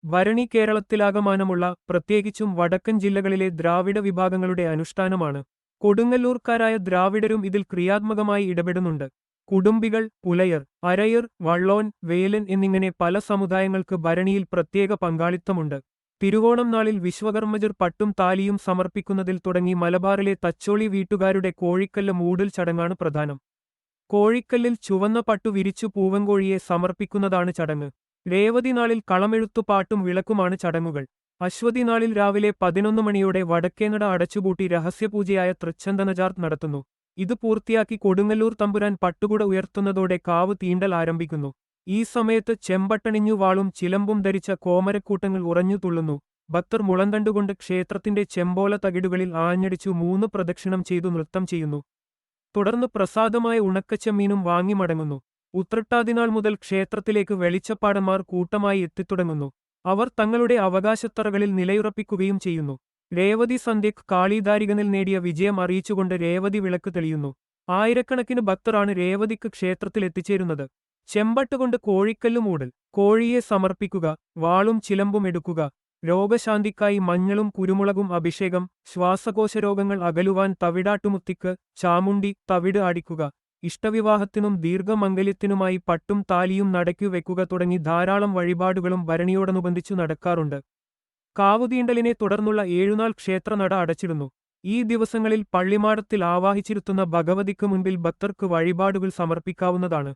ഭരണി കേരളത്തിലാകമാനമുള്ള പ്രത്യേകിച്ചും വടക്കൻ ജില്ലകളിലെ ദ്രാവിഡ വിഭാഗങ്ങളുടെ അനുഷ്ഠാനമാണ്. കൊടുങ്ങല്ലൂർക്കാരായ ദ്രാവിഡരും ഇതിൽ ക്രിയാത്മകമായി ഇടപെടുന്നുണ്ട്. കുടുംബികൾ, പുലയർ, അരയർ, വള്ളോൻ, വേലൻ എന്നിങ്ങനെ പല സമുദായങ്ങൾക്ക് ഭരണിയിൽ പ്രത്യേക പങ്കാളിത്തമുണ്ട്. തിരുവോണം നാളിൽ വിശ്വകർമ്മജർ പട്ടും താലിയും സമർപ്പിക്കുന്നതിൽ തുടങ്ങി മലബാറിലെ തച്ചോളി വീട്ടുകാരുടെ കോഴിക്കല്ല് മൂടൽ ചടങ്ങാണ് പ്രധാനം. കോഴിക്കല്ലിൽ ചുവന്ന പട്ടു വിരിച്ചു പൂവൻകോഴിയെ സമർപ്പിക്കുന്നതാണ് ചടങ്ങ്. രേവതി നാളിൽ കളമെഴുത്തു പാട്ടും വിളക്കുമാണ് ചടങ്ങുകൾ. അശ്വതി നാളിൽ രാവിലെ 11 മണിയോടെ വടക്കേനട അടച്ചുപൂട്ടി രഹസ്യപൂജയായ തൃച്ചന്ദനചാർത്ത് നടത്തുന്നു. ഇത് പൂർത്തിയാക്കി കൊടുങ്ങല്ലൂർ തമ്പുരാൻ പട്ടുകുട ഉയർത്തുന്നതോടെ കാവ് തീണ്ടൽ ആരംഭിക്കുന്നു. ഈ സമയത്ത് ചെമ്പട്ടണിഞ്ഞു വാളും ചിലമ്പും ധരിച്ച കോമരക്കൂട്ടങ്ങൾ ഉറഞ്ഞു തുള്ളുന്നു. ഭക്തർ മുളന്തണ്ടുകൊണ്ട് ക്ഷേത്രത്തിന്റെ ചെമ്പോല തകിടുകളിൽ ആഞ്ഞടിച്ചു 3 പ്രദക്ഷിണം ചെയ്തു നൃത്തം ചെയ്യുന്നു. തുടർന്ന് പ്രസാദമായ ഉണക്കച്ചെമ്മീനും വാങ്ങി മടങ്ങുന്നു. ഉത്രട്ടാതിനാൾ മുതൽ ക്ഷേത്രത്തിലേക്ക് വെളിച്ചപ്പാടന്മാർ കൂട്ടമായി എത്തിത്തുടങ്ങുന്നു. അവർ തങ്ങളുടെ അവകാശത്തറകളിൽ നിലയുറപ്പിക്കുകയും ചെയ്യുന്നു. രേവതി സന്ധ്യക്ക് കാളിദാരികനിൽ നേടിയ വിജയം അറിയിച്ചുകൊണ്ട് രേവതി വിളക്ക് തെളിയുന്നു. ആയിരക്കണക്കിന് ഭക്തരാണ് രേവതിക്ക് ക്ഷേത്രത്തിലെത്തിച്ചേരുന്നത്. ചെമ്പട്ടുകൊണ്ട് കോഴിക്കല്ല് മൂടൽ, കോഴിയെ സമർപ്പിക്കുക, വാളും ചിലമ്പും എടുക്കുക, രോഗശാന്തിക്കായി മഞ്ഞളും കുരുമുളകും അഭിഷേകം, ശ്വാസകോശരോഗങ്ങൾ അകലുവാൻ തവിടാട്ടുമുത്തിക്ക്, ചാമുണ്ടി, തവിട് അടിക്കുക, ഇഷ്ടവിവാഹത്തിനും ദീർഘമംഗല്യത്തിനുമായി പട്ടും താലിയും നടയ്ക്കു വെക്കുക തുടങ്ങി ധാരാളം വഴിപാടുകളും ഭരണിയോടനുബന്ധിച്ചു നടക്കാറുണ്ട്. കാവുതീണ്ടലിനെ തുടർന്നുള്ള 7 നാൾ ക്ഷേത്രനട അടച്ചിടുന്നു. ഈ ദിവസങ്ങളിൽ പള്ളിമാടത്തിൽ ആവാഹിച്ചിരുത്തുന്ന ഭഗവതിക്ക് മുൻപിൽ ഭക്തർക്ക് വഴിപാടുകൾ സമർപ്പിക്കാവുന്നതാണ്.